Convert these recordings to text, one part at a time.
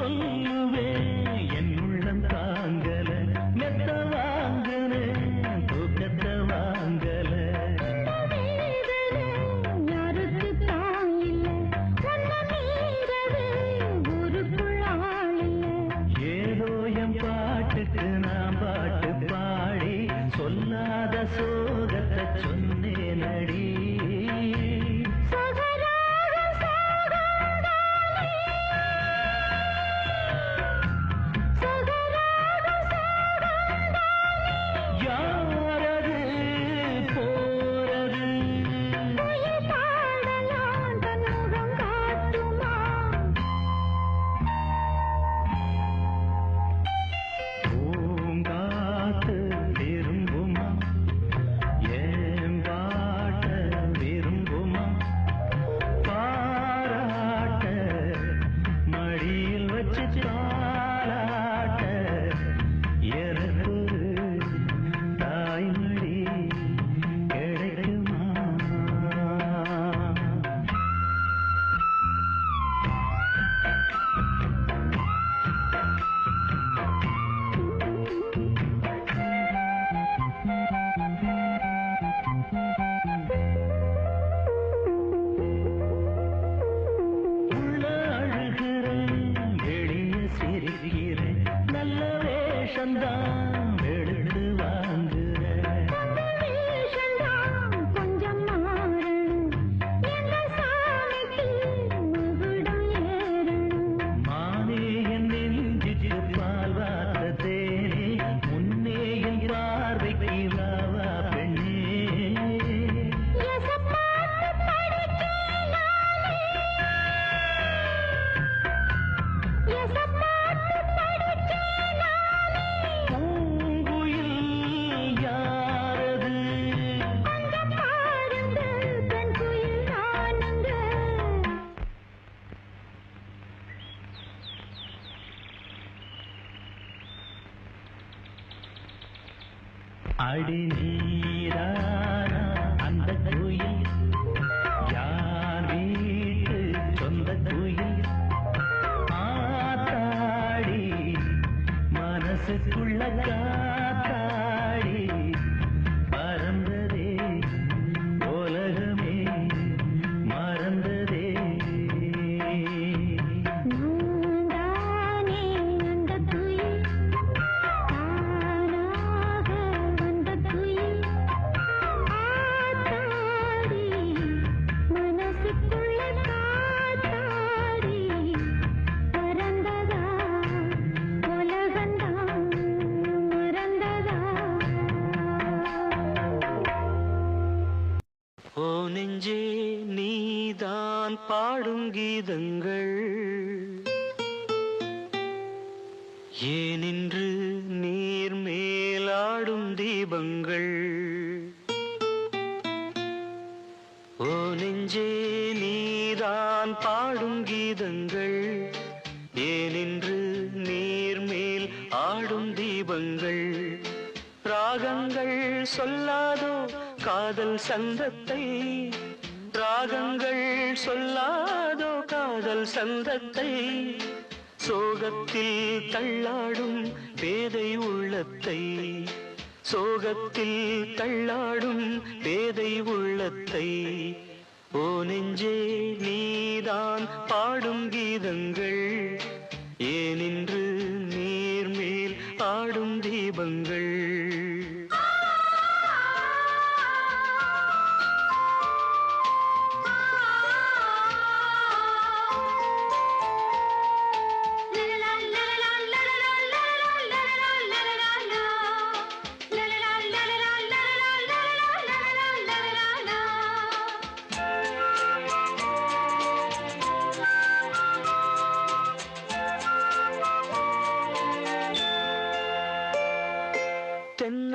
சொல்லுவேன் என் உள்ளம் தாங்கல மெத்த வாங்கல தூக்கத்தை வாங்கல யாருக்கு தான் இல்லை ஊருக்குள் ஆள் இல்லை ஏதோ என் பாட்டுக்கு நான் பாட்டு பாடி சொல்லாத சோகத்தை சொன்னேன் அடி அடி நீரானா அந்த குயில் யார் வீட்டு சொந்த குயில் ஆத்தாடி மனசுக்குள்ள காத்தாடி பறந்ததே உலகமே மறந்ததே நெஞ்சே நீதான் பாடும் கீதங்கள் ஏனின்று நீர் மேலாடும் தீபங்கள் ஓ நெஞ்சே நீதான் பாடும் கீதங்கள் ஏனின்று நீர் மேல் ஆடும் தீபங்கள் ராகங்கள் சொல்லாதோ காதல் சந்தத்தை ராகங்கள் சொல்லாதோ காதல் சந்தத்தை சோகத்தில் தள்ளாடும் பேதை உள்ளத்தை சோகத்தில் தள்ளாடும் பேதை உள்ளத்தை ஓ நெஞ்சே நீதான் பாடும் கீதங்கள் ஏனின்று நீர் மேல் ஆடும் தீபங்கள்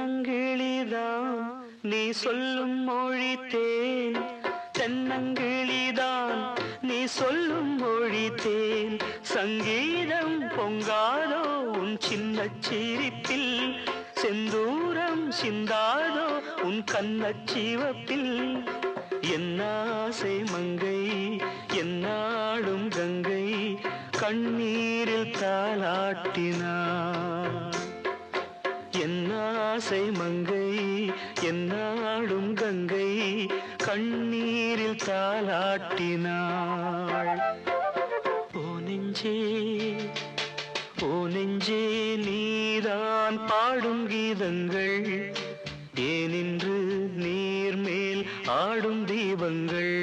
தென்னங்கிளிதான் நீ சொல்லும் மொழி தேன் தென்னங்கிளிதான் நீ சொல்லும் மொழி தேன் சங்கீதம் பொங்காதோ உன் சின்ன சிரிப்பில் செந்தூரம் சிந்தாதோ உன் கண்ணச்சிவப்பில் என்னாசை மங்கை என்னாடும் கங்கை கண்ணீரில் தாளாட்டினாள். என் ஆசை மங்கை என்னாடும் கங்கை கண்ணீரில் தாளாட்டினாள். ஓ நெஞ்சே ஓ நெஞ்சே நீதான் பாடும் கீதங்கள் ஏனின்று நீர் மேல் ஆடும் தீபங்கள்.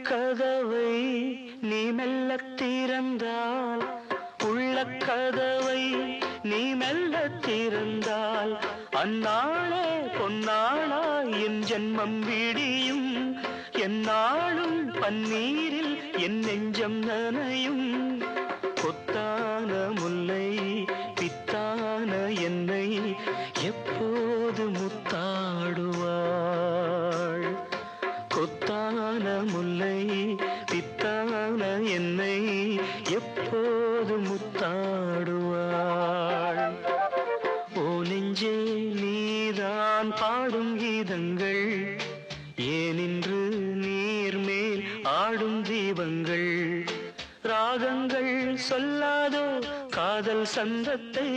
கதவை நீ மெல்ல திறந்தால் உள்ள கதவை நீ மெல்ல திறந்தால் அந்நாளே பொன்னாளா என் ஜென்மம் விடியும். என்னாலும் பன்னீரில் என் நெஞ்சம் நனையும். கொத்தான முல்லை பித்தான என்னை எப்போது முத்தாடுவாள். கொத்தான முல்லை பித்தான என்னை எப்போது முத்தாடுவாள். ஓ நெஞ்சே நீதான் பாடும் கீதங்கள் ஏனின்று நீர் மேல் ஆடும் தீபங்கள். ராகங்கள் சொல்லாதோ காதல் சந்தத்தை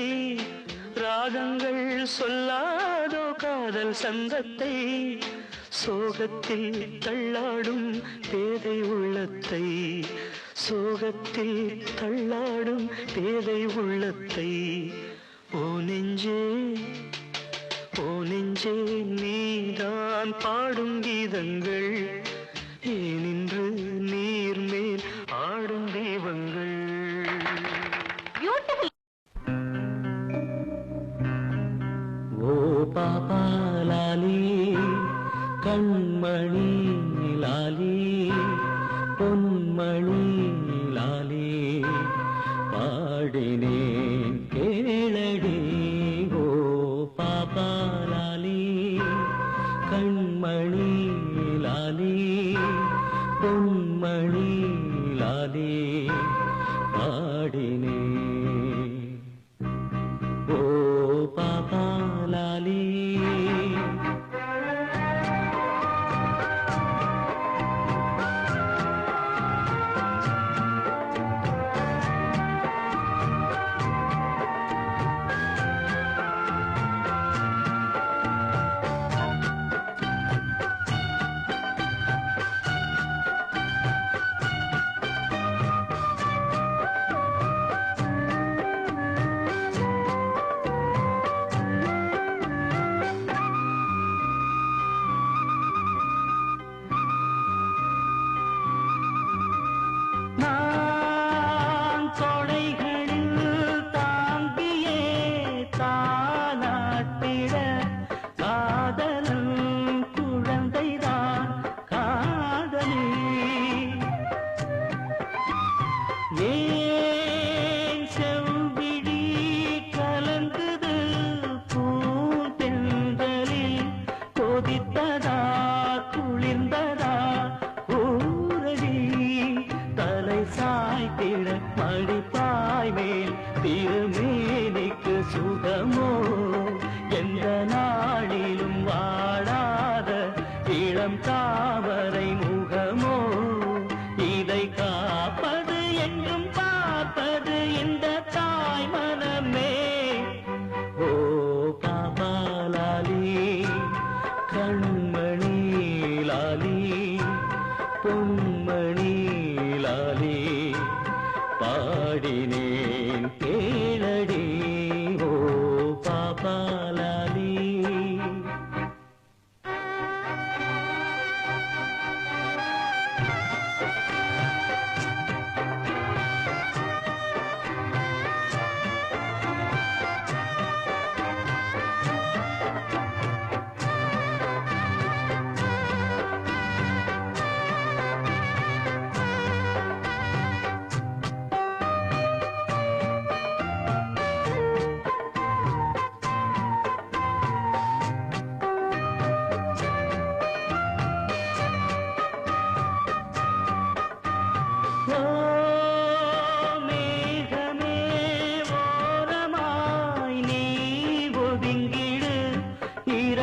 ராகங்கள் சொல்லாதோ காதல் சந்தத்தை. சோகத்தில் தள்ளாடும் பேதை உள்ளத்தை சோகத்தில் தள்ளாடும் பேதை உள்ளத்தை. ஓ நெஞ்சே ஓ நெஞ்சே நீதான் பாடும் கீதங்கள் ஏனின்று நீர் மேல் ஆடும் தெய்வங்கள். ஓ பாப்பா லாலி கண்மணி லாலி பொன்மணி லாலி பாடினேன் கேளடி. ஓ பாப்பா லாலி கண்மணி லாலி பொன்மணி லாலி பாடினேன். ஓ பாப்பா லாலி தாவரை முகமோ இதை காப்பது என்றும் பார்ப்பது இந்த தாய் மனமே. ஓ பாப்பா லாலி கண்மணி லாலி பொன்மணி லாலி பாடினேன் கேளடி. ஓ பாப்பா லாலி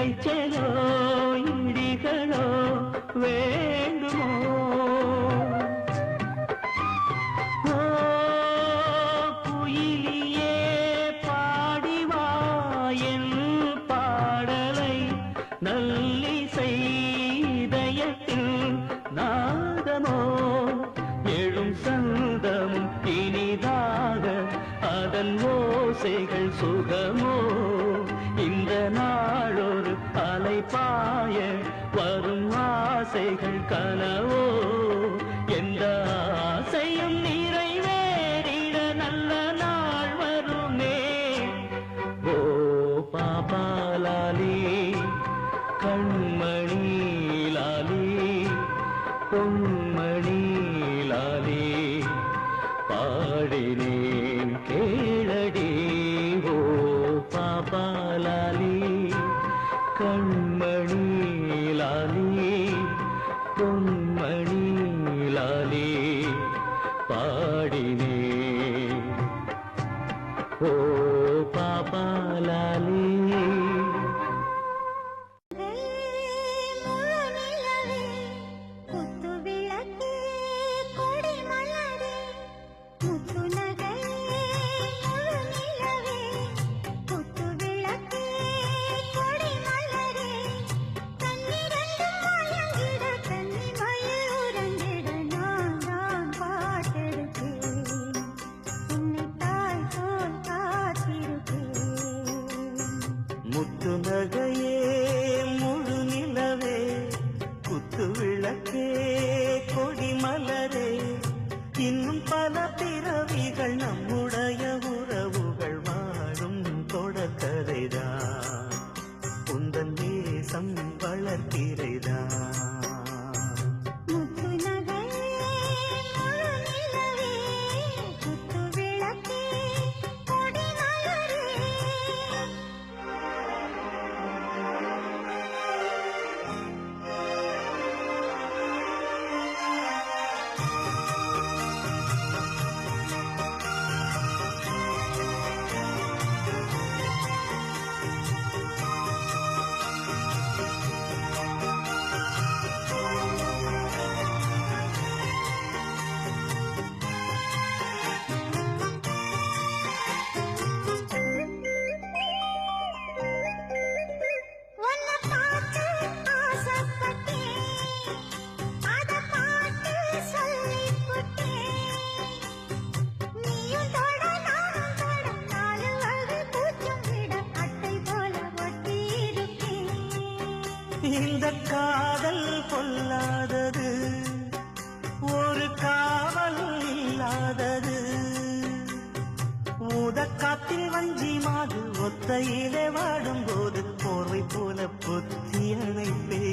இரைச்சலோ இடிகளோ வேண்டுமோ ஓ குயிலியே பாடிவா என் பாடலை நல்லிசை இதயத்தில் நாதமோ எழும் சந்தமும் இனிதாக அதன் ஓசைகள் சுகமோ இந்த நாளொரு அலைபாய வரும் ஆசைகள் கனவோ எந்த ஆசையும் நிறைவேறிட நல்ல நாள் வருமே ஓ பாபாலாலி கண்மணி லாலி பொன்மணி லாலி பாடினேன் கேளடி ஓ பாபாலாலி கண்மணி லாலி பொன்மணி லாலி பாடினேன் ஓ பாபாலாலி முத்து நகையே முழு நிலவே குத்து விளக்கே கொடி மலரே இன்னும் பல பிறவிகள் நம்முடைய உறவுகள் வாழும் தொடக்கதைதான் உந்தன் தேசம் வளர்க்கிறதான் இந்த காதல் பொல்லாதது ஒரு காவல் இல்லாதது ஊதக்காத்தில் வஞ்சி மாது ஒத்தையிலே வாடும்போது போர்வை போல பொத்தி அணைப்பே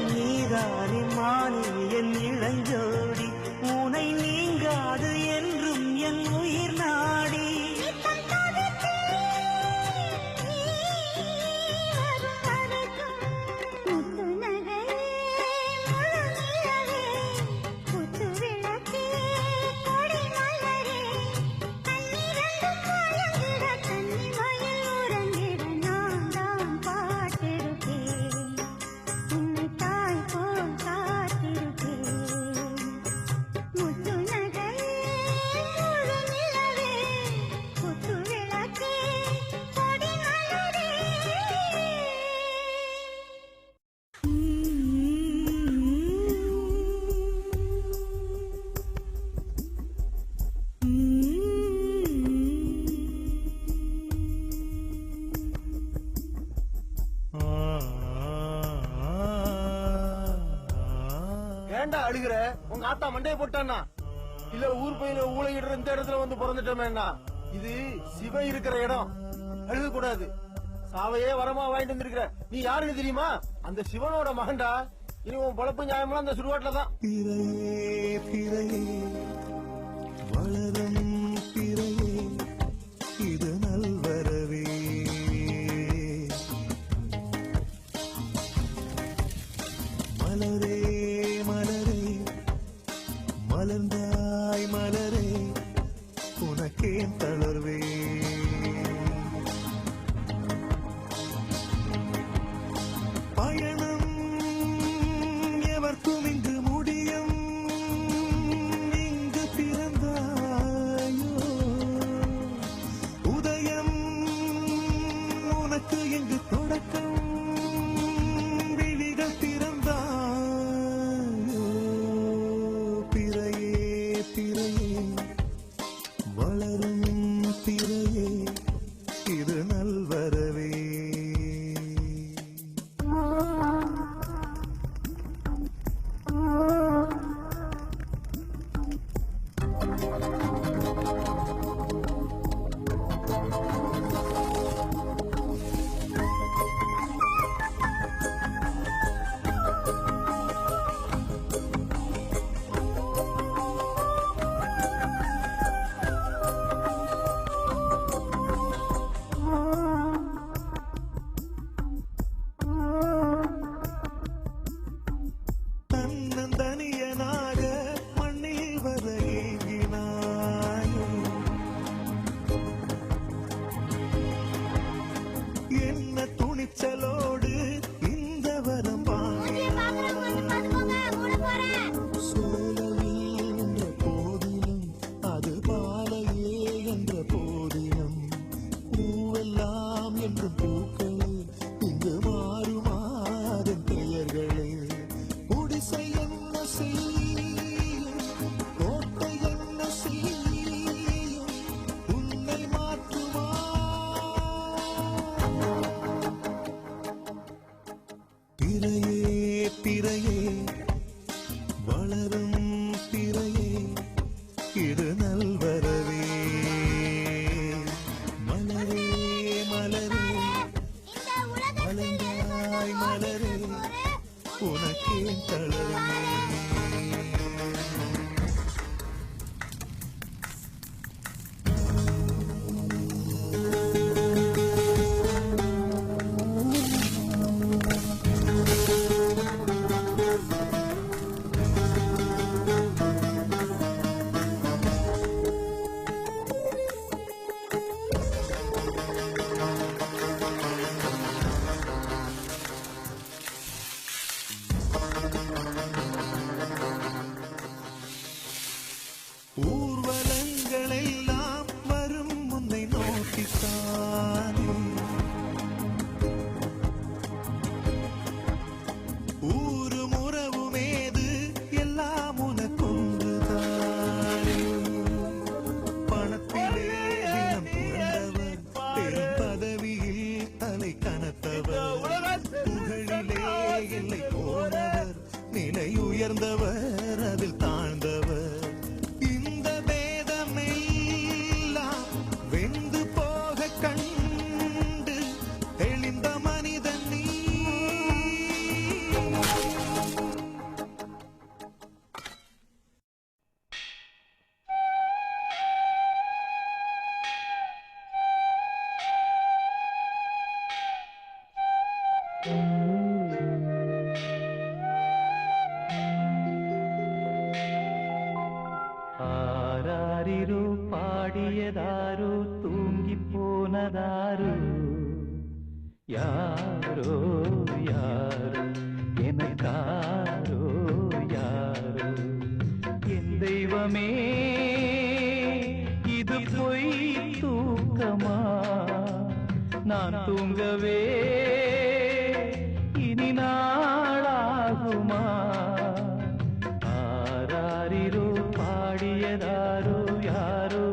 நீதானே மானே என் இளஞ்சோடி உனை நீங்காது என்றும் என் உயிர் நாடி ஏண்டா அழுகுற? உங்க ஆத்தா மண்டைய போட்டானா இல்ல ஊர் பையில ஊழையிடுற இந்த இடத்துல வந்து பிறந்துட்டோமேண்ணா? இது சிவன் இருக்கிற இடம், அழுக கூடாது. சாவையே வரமா வாங்கிட்டு வந்திருக்கிற. நீ யாருன்னு தெரியுமா? அந்த சிவனோட மகன்டா. இனி உன் பொழப்பு நியாயமா அந்த சுடுகாட்டுல தான். வளரும் பிறையே இது நல்வரவே மலரே மலரே மலர்ந்தாய் மலரே உனக்கேன் தளர்வே பயணம் எவர்க்கும் இங்கு முடியும் இங்கு பிறந்தாயோ உதயம் உனக்கு இங்கு தொடக்கம் விழிகள் திறந்தாயோ பிறையே பிறையே வளரும் பிறையே இது நல்வரவே தன்னந்தனியனாக மண்ணில் வர ஏங்கினாயோ என்ன துணிச்சலோடு இந்த வரம் சோலையில் என்ற போதிலும் அது பாலையே என்ற போதிலும் பூவெல்லாம் என்று பூக்களே இங்கு மாறுமாறும் பெயர்களே குடிசை என்ன செய்யும் கோட்டை என்ன செய்யும் உன்னை மாற்றுமா பிறையே பிறையே வளரும் பிறையே இது நல்வரவே மலரே மலரே மலர்ந்தாய் மலரே உனக்கேன் தளர்வே ஊர்வலங்கள் எல்லாம் வரும் முன்னை நோக்கித்தானே ஊரும் உறவுமேது எல்லாம் உனக்கொன்றுதானே பணத்திலே தினம் புரண்டவர் பெரும் பதவியில் தலை கனத்தவர் புகழிலே எல்லை போனவர் நிலை உயர்ந்தவர் அதில் தாழ்ந்தவர் இந்த பேதமெல்லாம் வெந்து போக கண்டு தெளிந்த மனிதன் நீ ஆராரிரு பாடியதாரு தூங்கிப் போனதாரு யாரோ யாரோ எனக்காரோ யாரோ என் தெய்வமே இது பொய் தூக்கமா நான் தூங்கவே இனி நாளாகுமா ஆராரிரு பாடியதாரோ யாரோ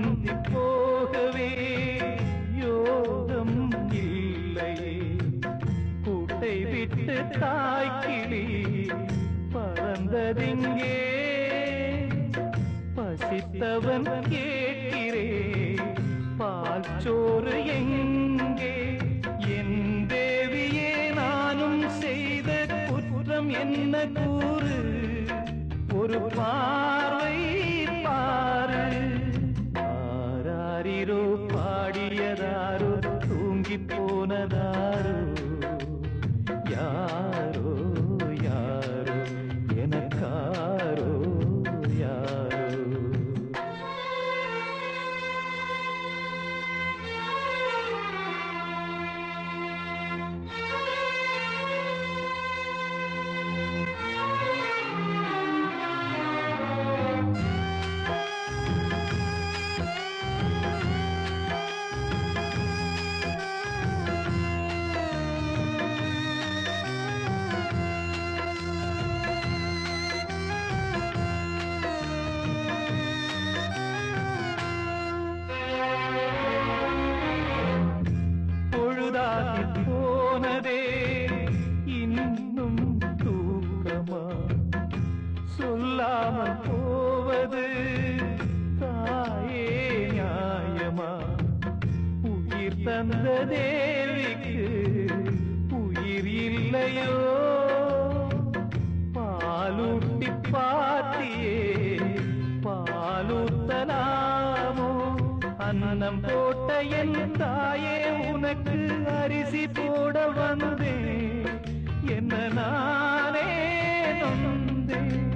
முந்தி போகவே யோகம் இல்லையே. கூட்டை விட்டு தாய்க்கிளி பறந்ததிங்கே. பசித்தவன் கேட்கிறே பால் சோறு எங்கே? என் தேவியே நானும் செய்த குற்றம் என்ன கூறு? ஒரு பார்வை பாரு. ஆராரிரோ பாடியதாரோ தூங்கி போனதாரோ? யாரோ யாரோ எனக்காரோ யாரோ? போனதே இன்னும் தூக்கமா? சொல்லாமல் போவது தாயே நியாயமா? உயிர் தந்த தேவிக்கு உயிர் இல்லையோ? பாலூட்டி பாட்டியே பாலூத்தலாமோ? அன்னம் போட்ட என் தாயே உனக்கு அரிசி போட வந்தேன். என்ன நானே நொந்தேன்.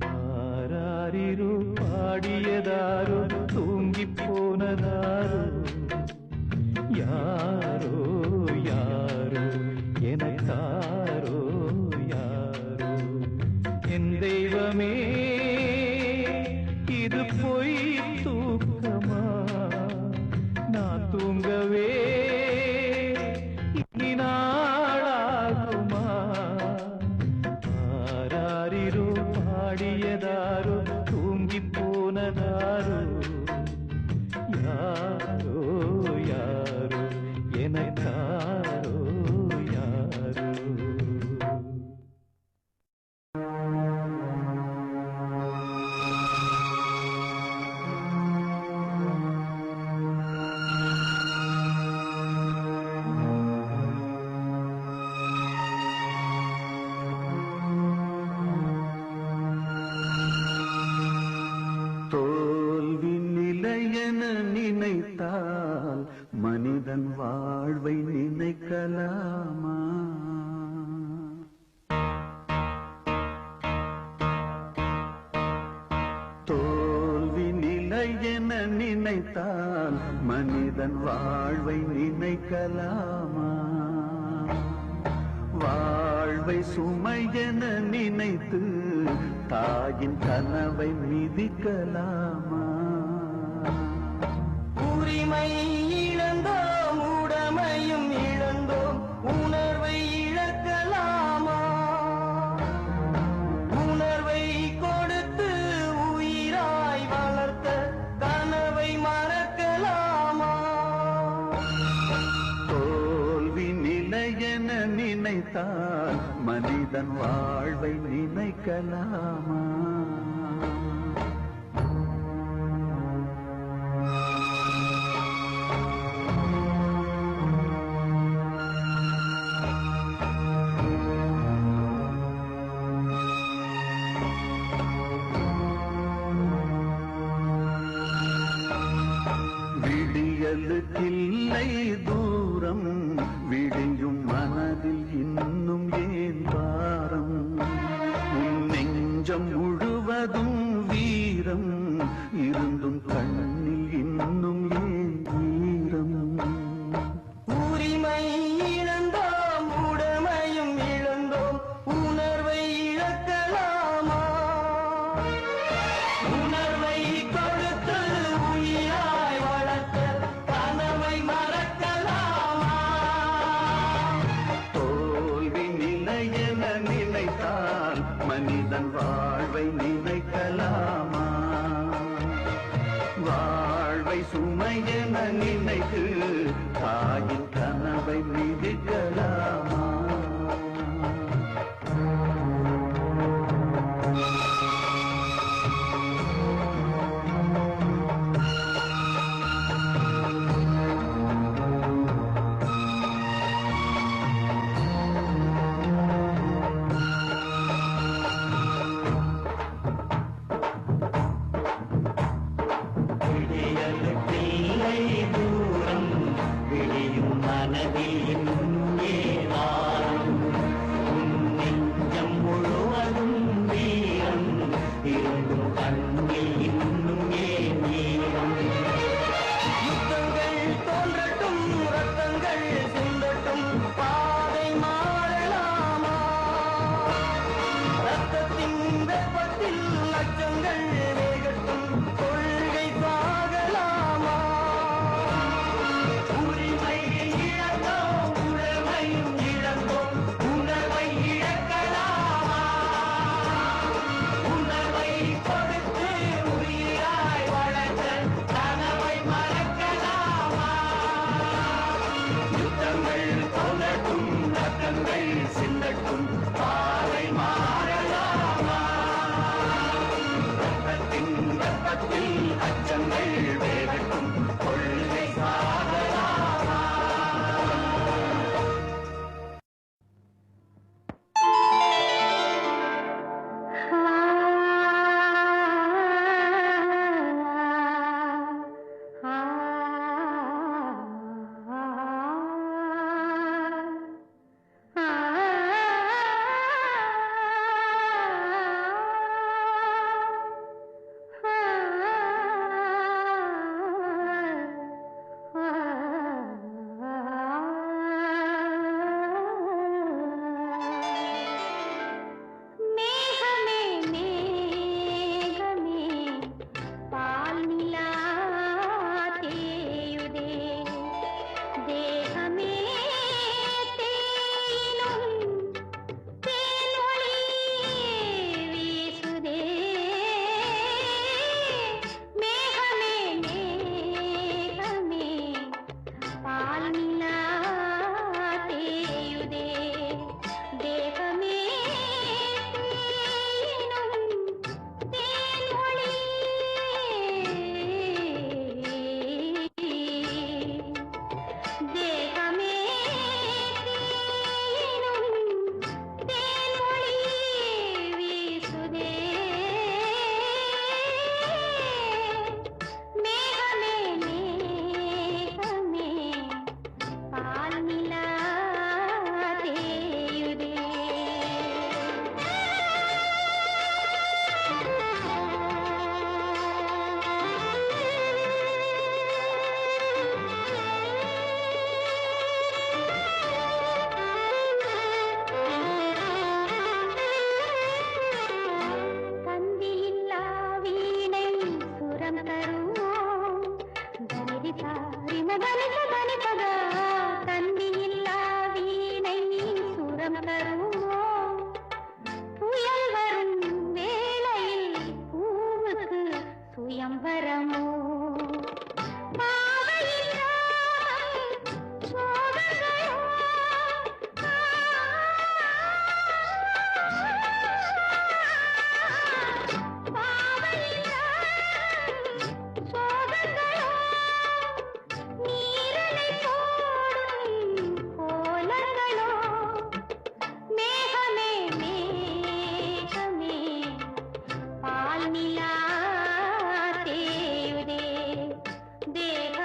ஆராரிரோ பாடியதாரோ தூங்கி போனதாரோ? யாரோ யாரோ எனக்காரோ யாரோ? என் தெய்வமே இது பொய் தூக்கமா? நான் தூங்கவே இனி நாளாகுமா? ஆராரிரோ பாடியதாரோ தூங்கி போனதாரோ? யாரோ யாரோ எனக்காரோ யாரோ? தோல்வி நிலையென நினைத்தால் மனிதன் வாழ்வை நினைக்கலாமா? தோல்வி நிலையென நினைத்தால் மனிதன் வாழ்வை நினைக்கலாமா? வாழ்வை சுமையென நினைத்து தாயின் கனவை மிதிக்கலாமா? உரிமை இழந்தோம், உடமையும் இழந்தோம், உணர்வை இழக்கலாமா? உணர்வை கொடுத்து உயிராய் வளர்த்த கனவை மறக்கலாமா? தோல்வி நிலையென நினைத்தால் மனிதன் வாழ்வை நினைக்கலாமா? விடியலுக்கில்லை தூரம், விடியும் மனதில் இன்னும் ஏன் பாரம்? உன் நெஞ்சம் முழுவதும் வீரம் இருந்தும் கண்ணில் இன்னும் ஏன் ஈரம்? உரிமை இழந்தோம், உடமையும் இழந்தோம், உணர்வை இழக்கலாமா? உணர்வை கொடுத்து உயிராய் வளர்த்த கனவை மறக்கலாமா? தோல்வி நிலையென நினைத்தால் மனிதன் வாழ்வை நினைக்கலாமா? சுமையென நினைத்து தாயின் கனவை மிதிக்கலாமா? தேக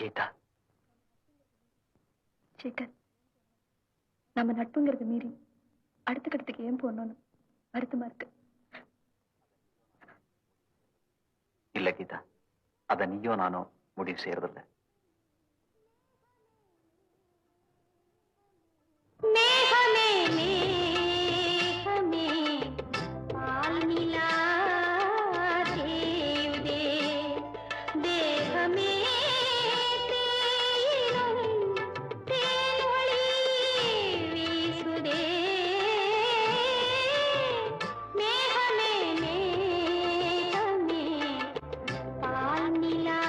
கீதா, சேகர், நம்ம நட்புங்கிறது மீறி அடுத்த கட்டத்துக்கு ஏன் போனோம்னு வருத்தமா இருக்கு. இல்ல கீதா, அத நீயோ நானோ முடிவு செய்யறதில்ல. மேகமே மேகமே பால் நிலா தேயுதே தேகமே தேயிலும் தேனொளி வீசுதே மேகமே மேகமே பால் நிலா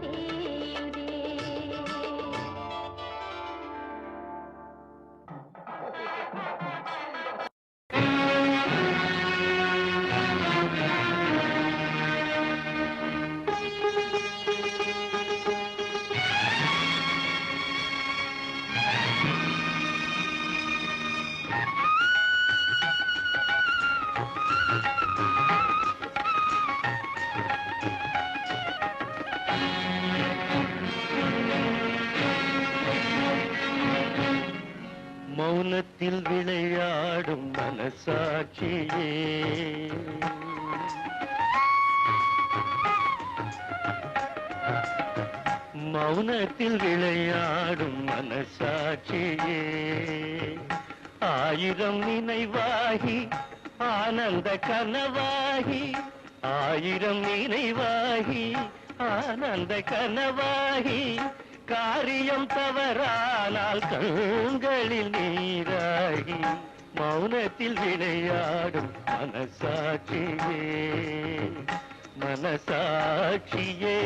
தேயுதே. மௌனத்தில் விளையாடும் மனசாட்சியே, மௌனத்தில் விளையாடும் மனசாட்சியே, ஆயிரம் நினைவாகி ஆனந்த கனவாகி, ஆயிரம் நினைவாகி ஆனந்த கனவாகி, காரியம் தவறானால் கண்களில் நீராகி, மௌனத்தில் விளையாடும் மனசாட்சியே மனசாட்சியே.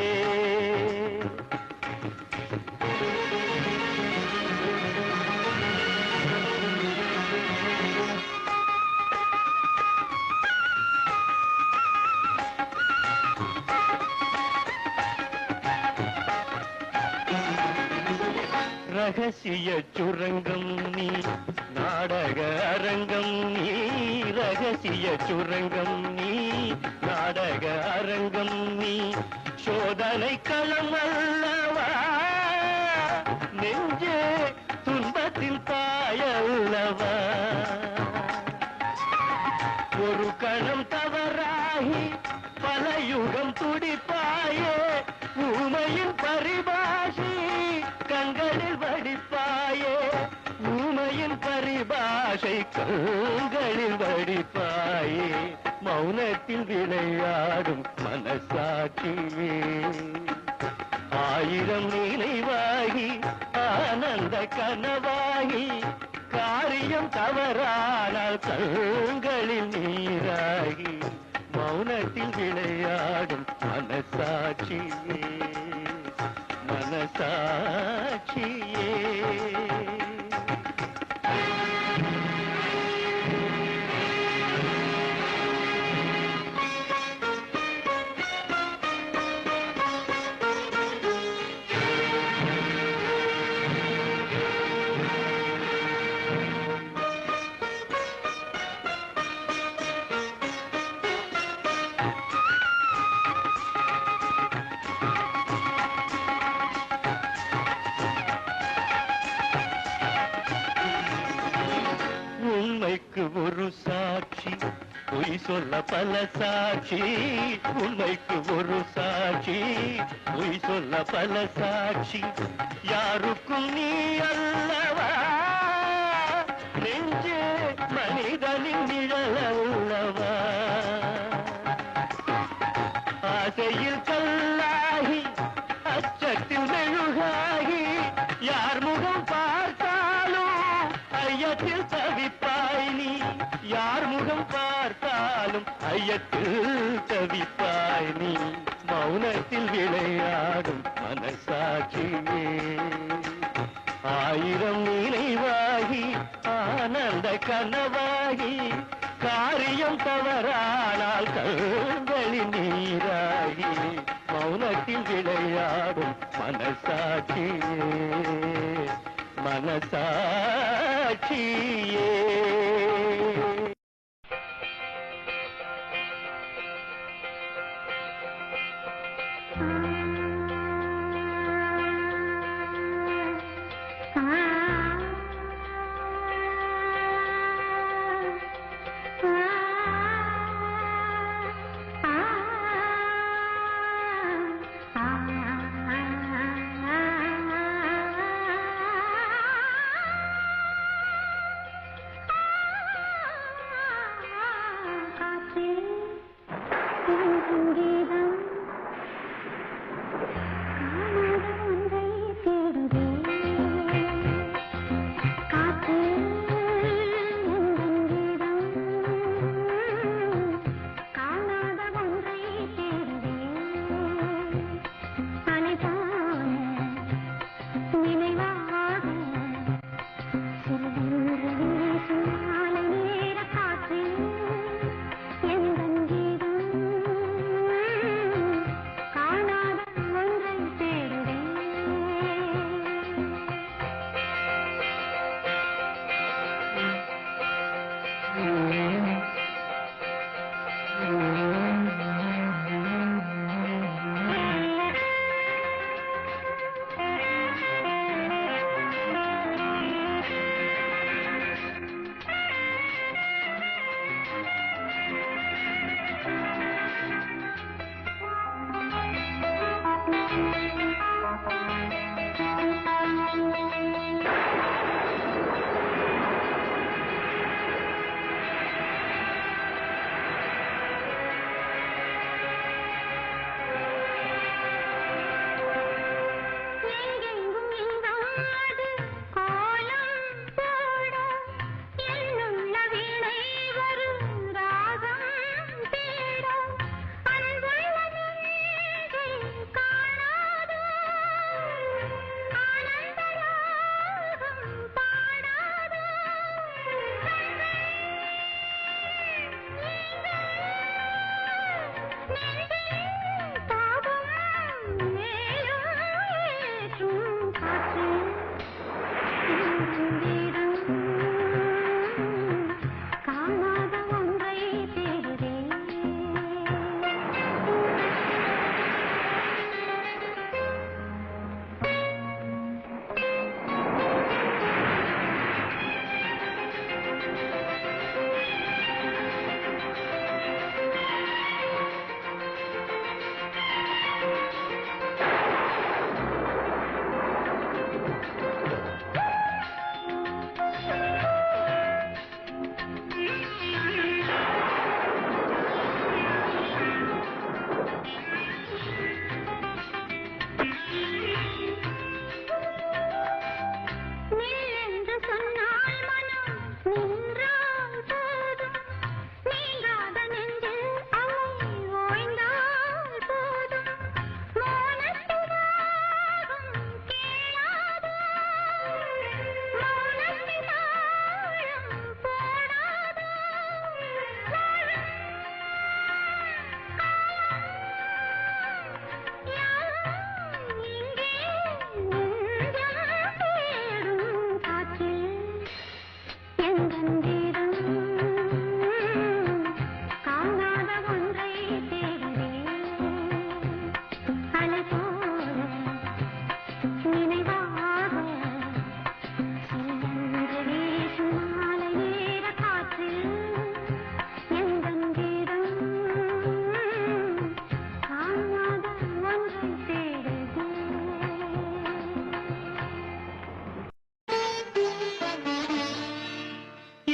ரகசிய சுரங்கம் நீ, நாடக அரங்கம் நீ, ரகசிய சுரங்கம் நீ, நாடக அரங்கம் நீ, சோதனை களம் அல்லவா நெஞ்சே துன்பத்தின் தாயல்லவா, ஒரு கணம் தவறாகி பல யுகம் துடிப்பாயே, ஊமையின் பரிபாஷை கண்களில் வடிப்பாயே, ஊமையின் பரிபாஷை கண்களில் வடிப்பாயே, மௌனத்தில் விளையாடும் மனசாட்சியே, ஆயிரம் நினைவாகி ஆனந்த கனவாகி, காரியம் தவறானால் கண்களில் நீராகி, மௌனத்தில் விளையாடும் மனசாட்சியே மனசாட்சியே. உண்மைக்கு ஒரு சாட்சி, பொய் சொல்ல பல சாட்சி, உண்மைக்கு ஒரு சாட்சி, பொய் சொல்ல பல சாட்சி, யாருக்கும் நீ அல்லவா நெஞ்சே மனிதனின் நிழலல்லவா, ஆசையில் கல்லாகி அச்சத்தில் மெழுகாகி, யார் முகம் பார்த்தாலும் ஐயத்தில் தவிப்பாய் நீ, யார் முகம் பார்த்தாலும் ஐயத்தில் தவிப்பாய் நீ, மௌனத்தில் விளையாடும் மனசாட்சியே, ஆயிரம் நினைவாகி ஆனந்த கனவாகி, காரியம் தவறானால் கண்களின் நீராகி, மௌனத்தில் விளையாடும் மனசாட்சியே மனசாட்சியே. எங்கெங்கும் எங்காது கோலம் போட என்னுள்ள வீணை வரும் ராகம் தேட அன்புள்ள நெஞ்சை காணாதோ ஆனந்த ராகம் பாடாதோ நெஞ்சில் தாபம் மேலும் காற்று காணாத ஒன்றை தேடுதே நில்லென்று சொன்னால் மனம் நின்றால் போதும் நீங்காத நெஞ்சில் அலை ஓய்ந்தால் போதும் மௌனத்தில் ராகம் கேளாதோ மௌனத்தில் தாளம் போடாதோ யாரும் இங்கே நெஞ்சம் தேடும் காற்றில் எந்தன் கீதம் காணாத ஒன்றை தேடுதே அலை போல நினைவாக செல்லென்று வீசும் மாலை நேர காற்றில் எந்தன் கீதம் காணாத ஒன்றை தேடுதே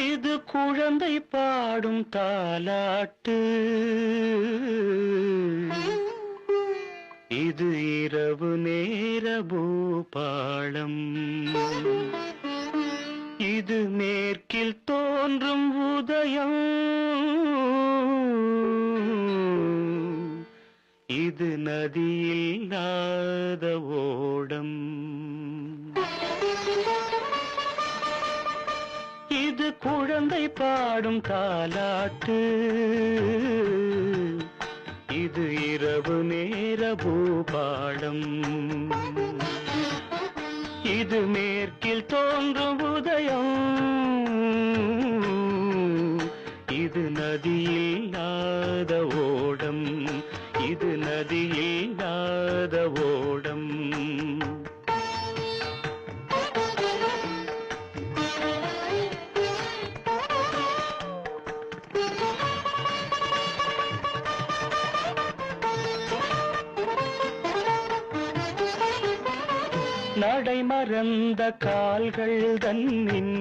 இது குழந்தை பாடும் தாலாட்டு, இது இரவு நேர பூபாளம், இது மேற்கில் தோன்றும் உதயம், இது நதியில்லாத ஓடம். இது குழந்தை பாடும் தாலாட்டு, இது இரவு நேர பூபாளம், இது மேற்கில் தோன்றும் உதயம், இது நதியில்லாத ஓடம், இது நதியில்லாத ஓடம். நடை மறந்த கால்கள் தன்னின்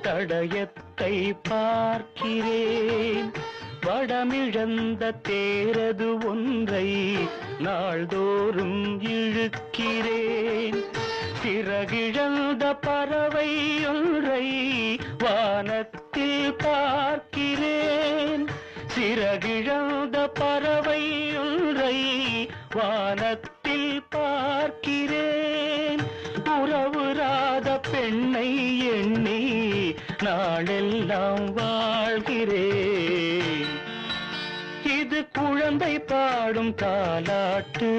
தடயத்தை பார்க்கிறேன், வடமிழந்த தேரது ஒன்றை நாள்தோறும் இழுக்கிறேன், சிறகிழந்த பறவை ஒன்றை வானத்தில் பார்க்கிறேன், சிறகிழந்த பறவை ஒன்றை வானத்தில் பார்க்கிறேன், உறவுறாத பெண்ணை எண்ணி நாளெல்லாம் வாழ்கிறேன். இது குழந்தை பாடும் தாலாட்டு,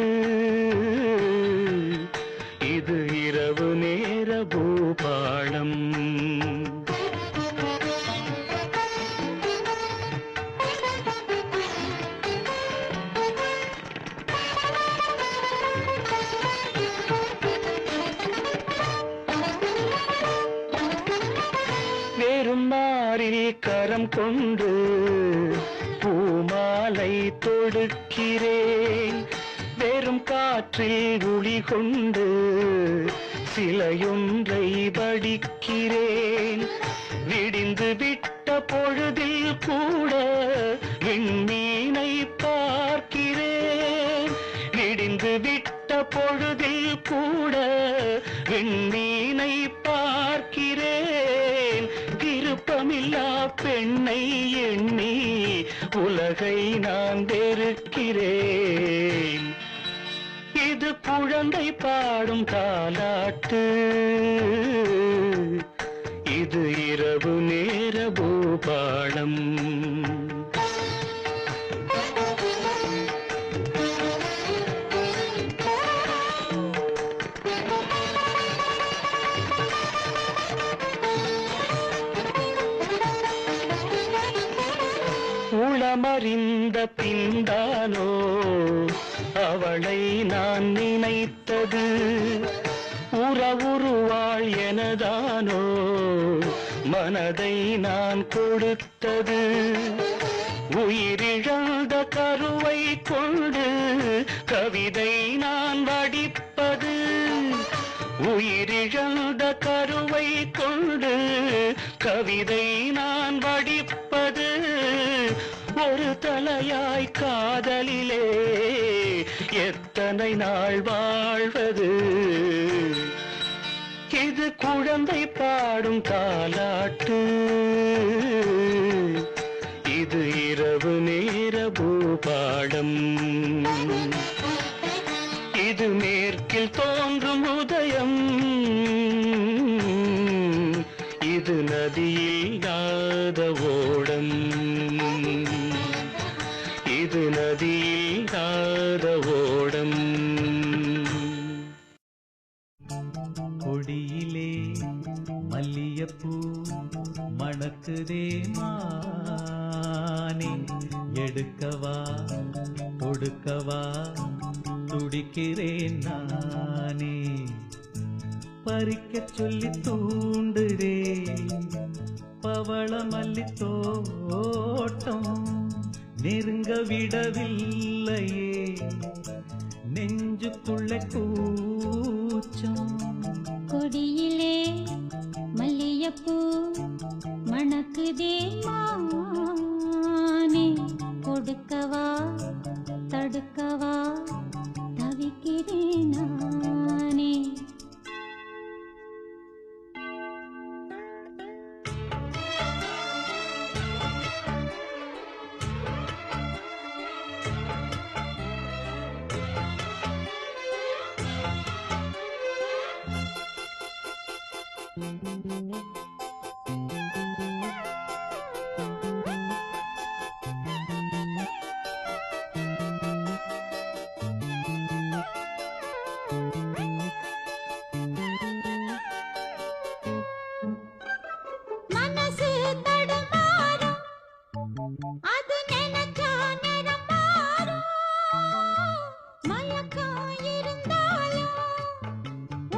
இது இரவு நேர பூபாளம். வேறும் மாறில் கரம் கொண்டு பூமாலை தொடுக்கிறேன், ஏறும் காற்றில் ஒளி கொண்டு சிலையொன்றை வடிக்கிறேன். விடிந்து விட்ட பொழுதில் கூட விண்மீனை பார்க்கிறேன். விடிந்து விட்ட பொழுதில் கூட விண்மீனை பார்க்கிறேன். விருப்பமில்லா பெண்ணை எண்ணி உலகை நான் வெறுக்கிறேன். இது குழந்தை பாடும் தாலாட்டு, இது இரவு நேர பூபாளம். உளமறிந்த பின்தானோ அவளை நான் நினைத்தது, உறவுருவாள் எனதானோ மனதை நான் கொடுத்தது. உயிரிழந்த கருவை கொண்டு கவிதை நான் வடிப்பது, உயிரிழந்த கருவை கொண்டு கவிதை நான் வடிப்பது. ஒரு தலையாய் காதலிலே எத்தனை நாள் வாழ்வது? இது குழந்தை பாடும் தாலாட்டு, இது இரவு நேர பூபாளம். இது மேற்கில் தோன்றும் உதயம், இது நதியில்லாத ஓடம், இது நதியில்லாத ஓடம். கொடியிலே மல்லியப்பூ மணக்குதே மானே, எடுக்கவா கொடுக்கவா துடிக்கிறேன் நானே. பறிக்கச் சொல்லி தூண்டுதே பவள மல்லி தோட்டம், நெருங்க விடவில்லையே நெஞ்சுக்குள்ள கூச்சம். கொடியிலே மல்லியப்பூ மணக்குதே மானே, கொடுக்கவா தடுக்கவா தவிக்கிறேன் நானே. மனசு தடுமாறும், அது நினைச்சா நிறம் மாறும். மயக்கம் இருந்தாலும்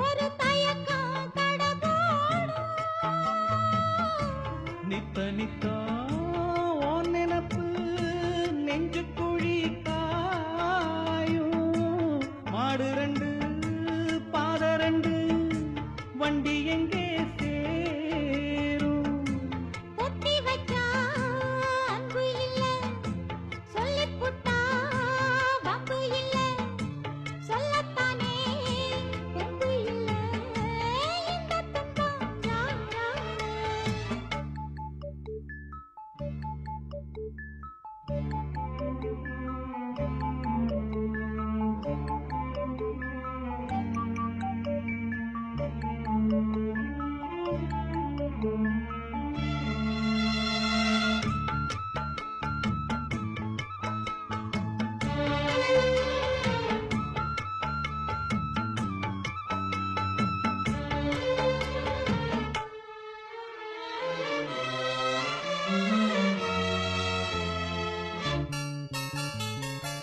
ஒரு தயக்கம் தடபோடும். நித்த நித்தா உன் நினப்பு நெஞ்சு குழி காயும். மாடு ரெண்டு பாத ரெண்டு வண்டி எங்கே சேரும்? ஒத்தி வச்சா அன்பு இல்ல, சொல்லிப் புட்டா வம்பு இல்ல. சொல்லத்தானே தெம்பு இல்ல, இந்த துன்பம் யாரால?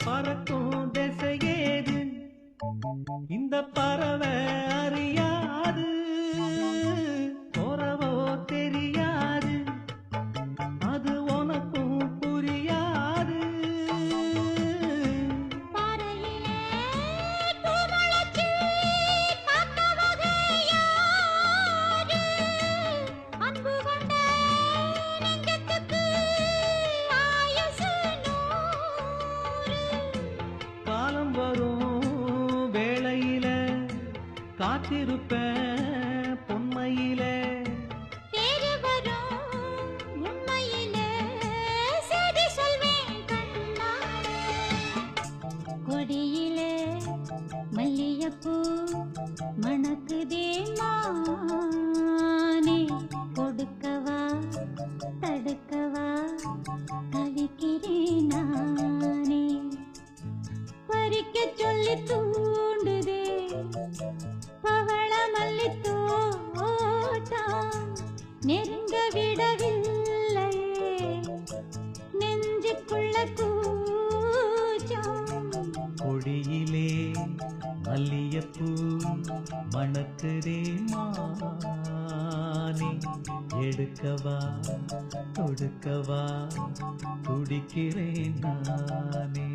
பறக்கும் திசையேது இந்த பறவை அறியாது, போறவோ தெரியாது, அது உனக்கும் புரியாது. பாறையிலே இருப்பேன் பொன்மையிலே. தேடி வரும் உண்மையிலே செய்தி சொல்வேன் கண்ணாலே. கொடியிலே மல்லிகைப்பூ மணக்குதே மானே. கொடுக்கவா தடுக்கவா தவிக்கிறேன் நானே. பறிக்க சொல்லி தூண்டுதே பவள மல்லி தோட்டம். நெருங்க விடவில்லையே நெஞ்சுக்குள்ள கூச்சம். கொடியிலே மல்லிகைப்பூ மணக்குதே மானே. எடுக்கவா கொடுக்கவா துடிக்கிறேன் நானே.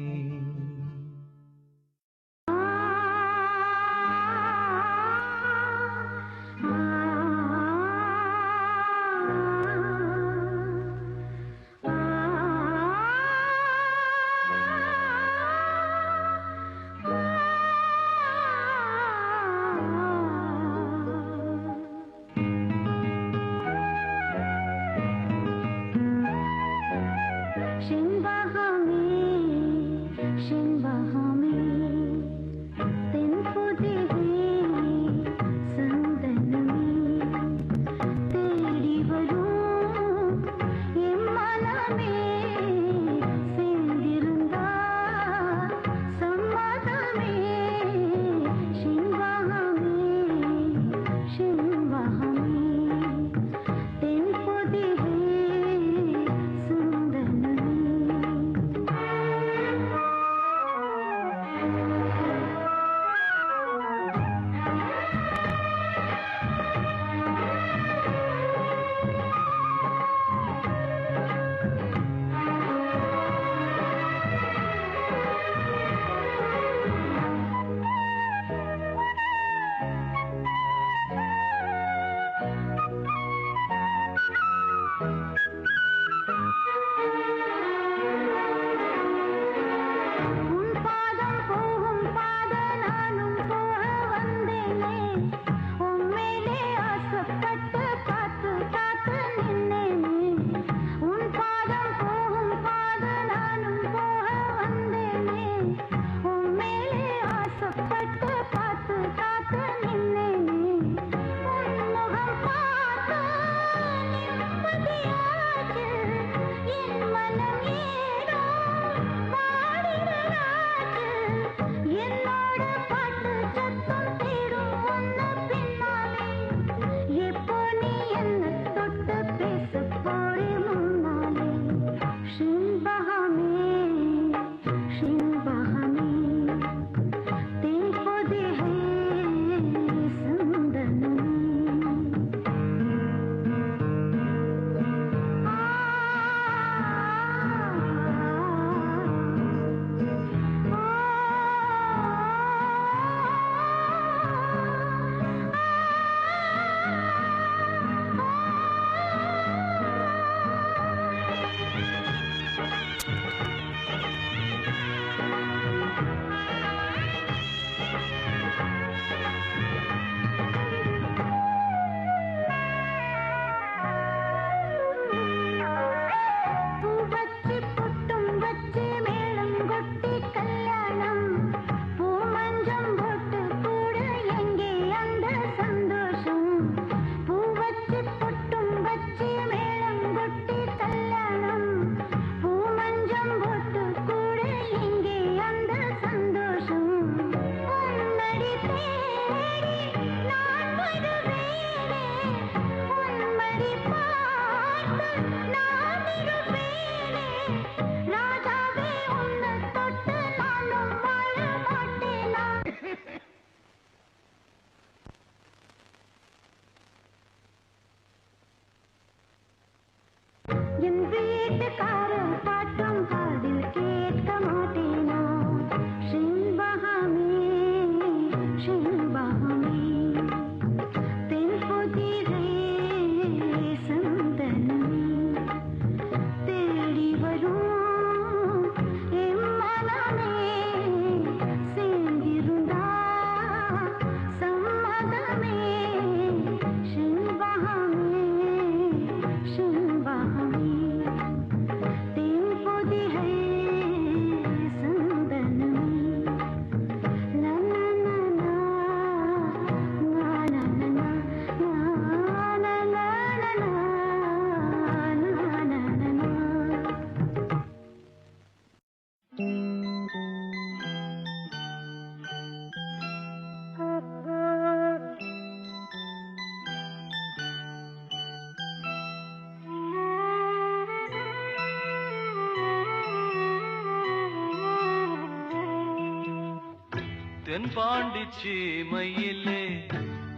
தென்பாண்டி சீமையிலே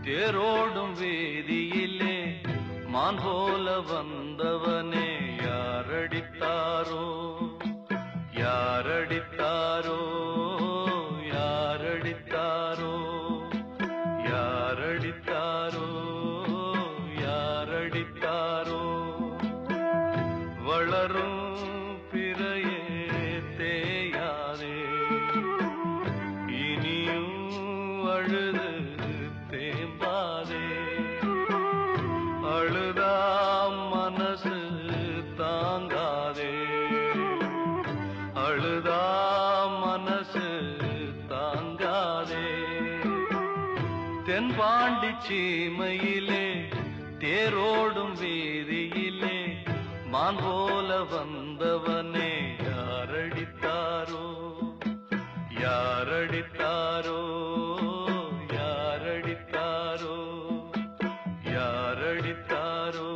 தேரோடும் வேதியிலே மான் போல வந்தவனே யாரடித்தாரோ யாரடித்தாரோ யாரடித்தாரோ யாரடித்தாரோ யாரடித்தாரோ வளரும் பிறையே தேயாதே இனியும் அழுது தேம்பாதே அழுதா மனசு தாங்காதே அழுதா மனசு தாங்காதே தென்பாண்டி சீமையிலே தேரோடும் வீதியிலே மான் போல வந்தவனே யாரடித்தாரோ யாரடித்தாரோ யாரடித்தாரோ யாரடித்தாரோ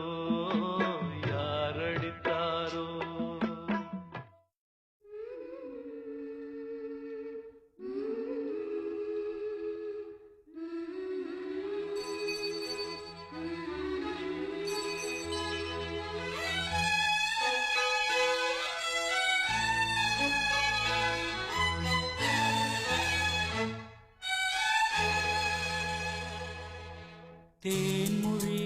யாரடித்தாரோ தேன்மொழி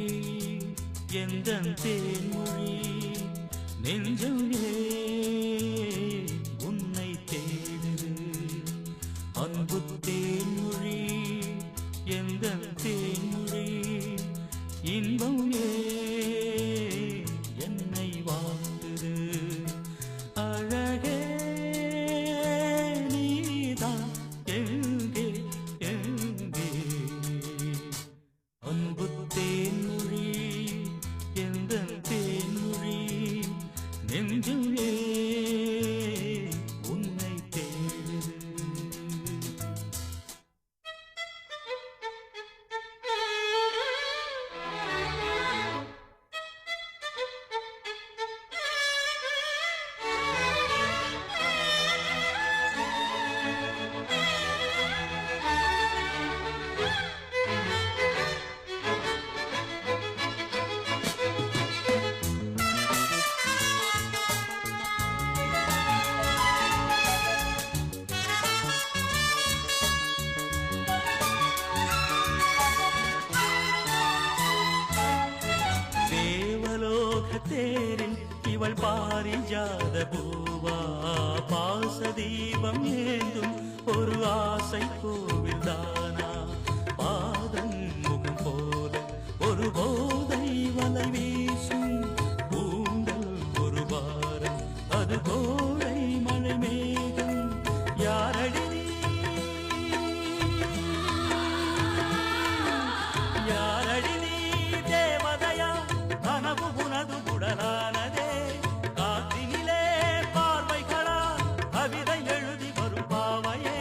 எந்தன் தேன்மொழி நெஞ்சமே உன்னை தேடுது அன்பு தேன்மொழி எந்தன் தேன்மொழி இன்பம் என்னை வாழ்த்துது அழகே நீதான் எங்கே எங்கே அன்பு தேன்மொழி எந்தன் தேன்மொழி நெஞ்சுமே உன்னை தேடுது தேரில் இவள் பாரிஜாத பூவா பாசதீபம் ஏந்தும் ஒரு ஆசை கோவில் தானா பாதம் முகம் போல ஒரு போதை வலை வீசும் பூண்டல் ஒரு வாரம் அது கோடை மழை மேகம் யாரடி யாரடி தேவதையா கனவு உனது உடலானதே காற்றினிலே பார்வைகளா கவிதை எழுதி வரும் பாவையே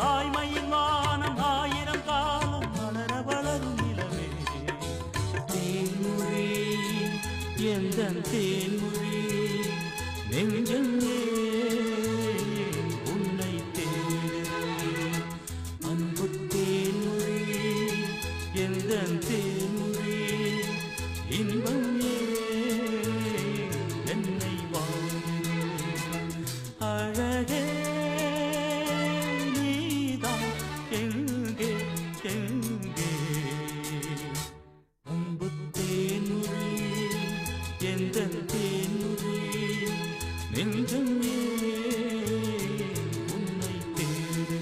தாய்மையின் வானம் ஆயிரம் காலம் வளர வளரும் நிலவே தேன்மொழி எந்தன் தேன்மொழி நெஞ்சமே உன்னை தேடுது அன்பு தேன்மொழி எந்தன் தேன்மொழி இன்பம் என்னை வாழ்ந்து அழகே நீதான் எங்கே எங்கே அன்பு தேன்மொழி எந்தன் தேன்மொழி நெஞ்சமே உன்னை தேடுது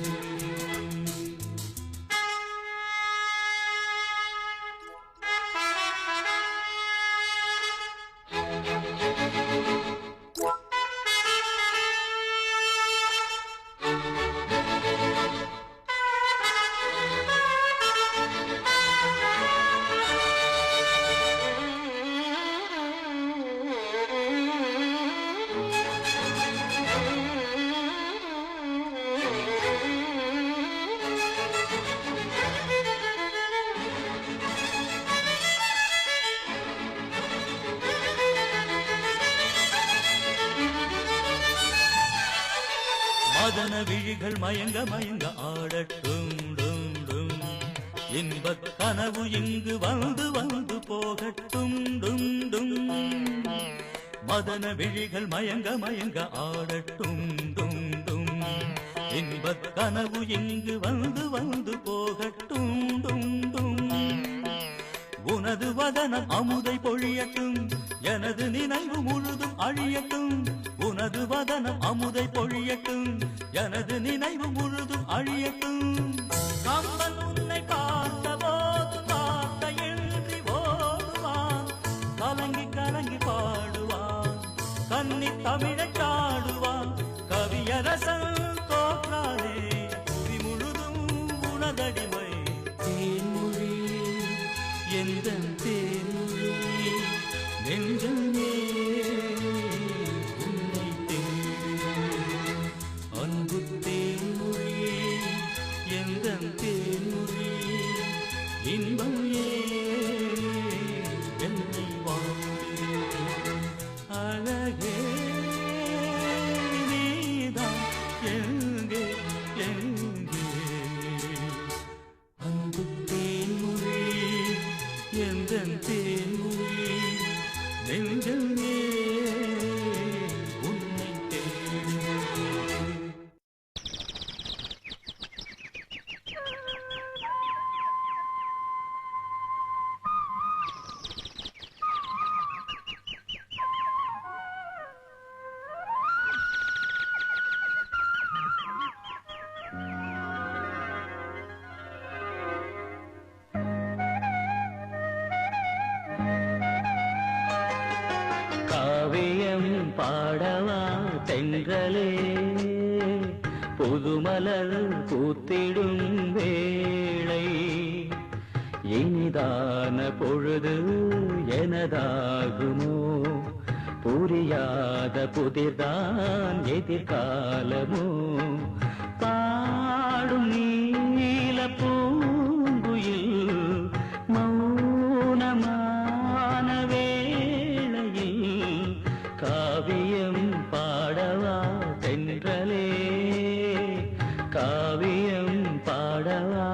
மதன விழிகள் மயங்க மயங்க ஆடட்டும் டும் டும் இன்பக் கனவு இங்கு வந்து வந்து போகட்டும் டும் டும் மதன விழிகள் மயங்க மயங்க ஆடட்டும் டும் டும் இன்பக் கனவு இங்கு வந்து வந்து போகட்டும் டும் டும் உனது வதனம் அமுதை பொழியட்டும் எனது நினைவு முழுதும் அழியட்டும் உனது வதனம் அமுதை பொழியட்டும் எனது நினைவு முழுதும் அழியட்டும் கம்பன் உன்னை பார்த்த போது வார்த்தையின்றி ஓடுவான் கலங்கி கலங்கி பாடுவான் கன்னி தமிழை காடுவான் கவியரசன் தோற்றானே புவி முழுதும் உனதடிமை தேன்மொழி எந்த தேன்மொழி நெஞ்சமே உன்னை தேடி அன்பு தேன்மொழி எந்த தேன்மொழி இன்பம் என்னை வாழி அழகே நீதான் எங்கே எங்கே அன்பு தேன்மொழி எந்த தேன்மொழி நெஞ்சமே உன்னை தேடி காவியம் பாடவா தென்றலே புதுமலர் பூத்திடும் வேளை இனிதான பொழுது எனதாகுமோ புரியாத புதிர்தான் எதிர்காலமோ பாடும் நீல பூங்குயில் மௌனமான வேளையில் காவியம் பாடவா தென்றலே காவியம் பாடவா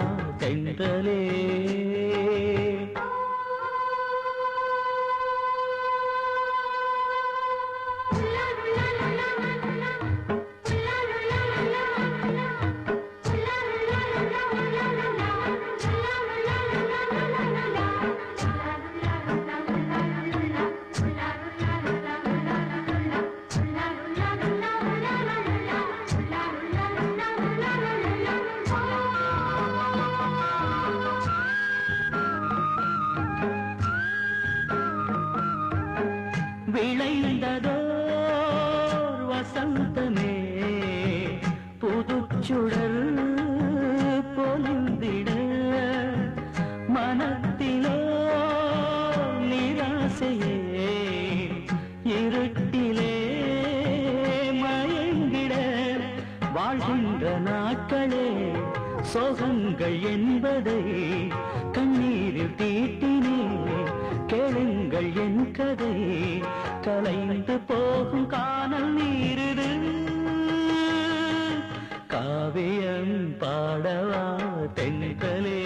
தென்றலே விளைந்ததோர் வசந்தமே புதுச்சுடர் பொலிந்திட மனத்திலோ நிராசையே இருட்டிலே மயங்கிட வாழ்கின்ற நாட்களே சோகங்கள் என்பதை கண்ணீரில் தீட்டினே கேளுங்கள் என் கதை கலைந்து போகும் காணல் நீரிடு காவியம் பாடவா தென்றலே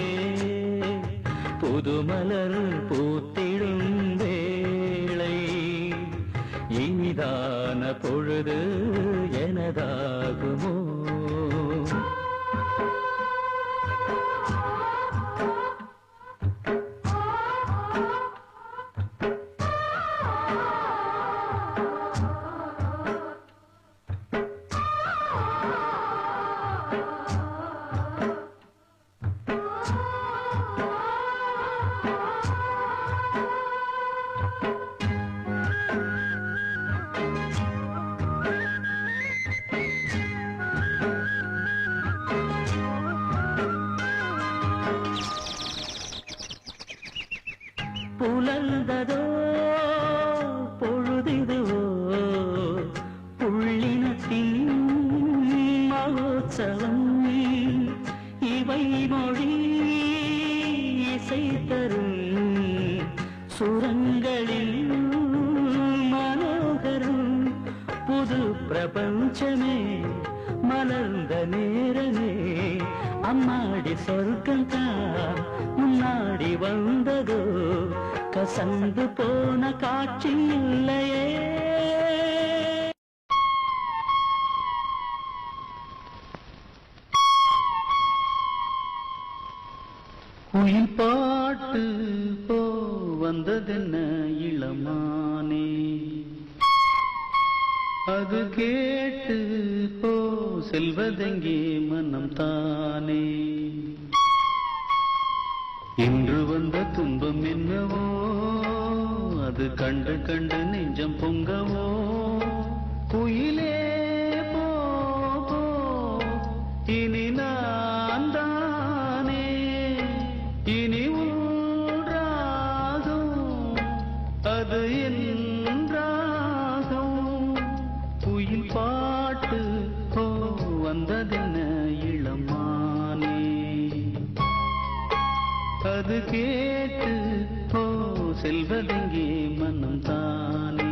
புதுமலர் பூத்திடும் வேளை இனிதான பொழுது எனதாகுமோ புலந்ததோ பொழுதிதுவோ புள்ளினத்தின் மகோத்சவம் இவை மொழி இசை தரும் சுரங்களில் மனோகரம் புது பிரபஞ்சமே மலர்ந்த நேரமே அம்மாடி சொர்க்கந்தான் முன்னாடி வந்ததோ கசந்து போன காட்சி இல்லையே. குயில் பாட்டு போ வந்ததென்ன இளமானே, அது கேட்டு போ செல்வதெங்கே மனம் தானே. இன்று வந்த துன்பம் என்னவோ அது கண்டு கண்டு நெஞ்சம் பொங்கவோ. குயிலே போ போ இனி நான் தானே, இனி ஊராகும் அது என்றாகும். குயில் பாட்டு போ வந்ததென்ன இளமானே, அது கேட்டு போ செல்வதெங்கே மனம் தானே.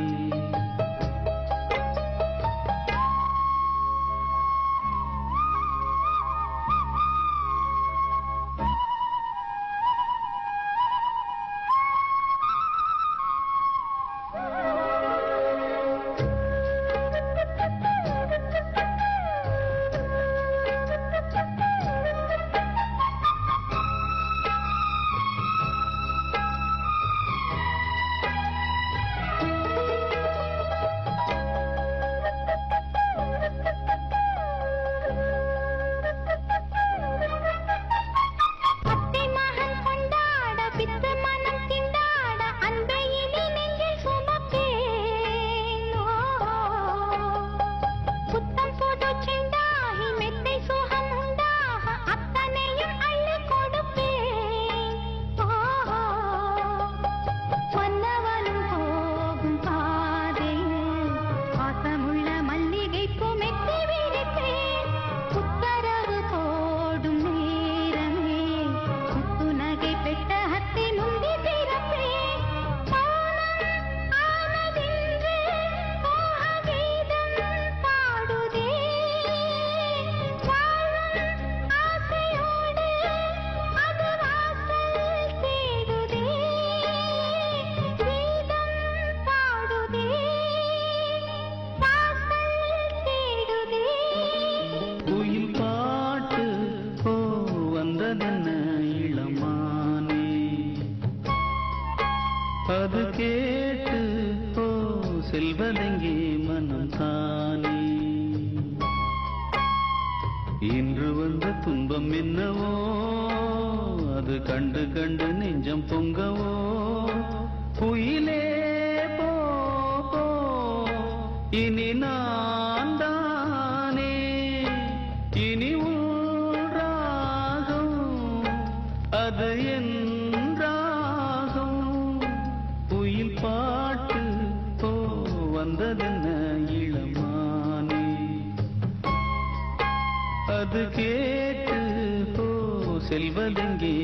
அது கேட்டு போ செல்வதெங்கே மனம் தானே. இன்று வந்த துன்பம் என்னவோ அது கண்டு கண்டு நெஞ்சம் பொங்கவோ. குயிலே போ போ இனி நான் தானே, இனி ஊராகும் அது என்றாகும். குயில் பாட்டு போ வந்ததென்ன இளமானே, அது கேட்டு போ செல்வதெங்கே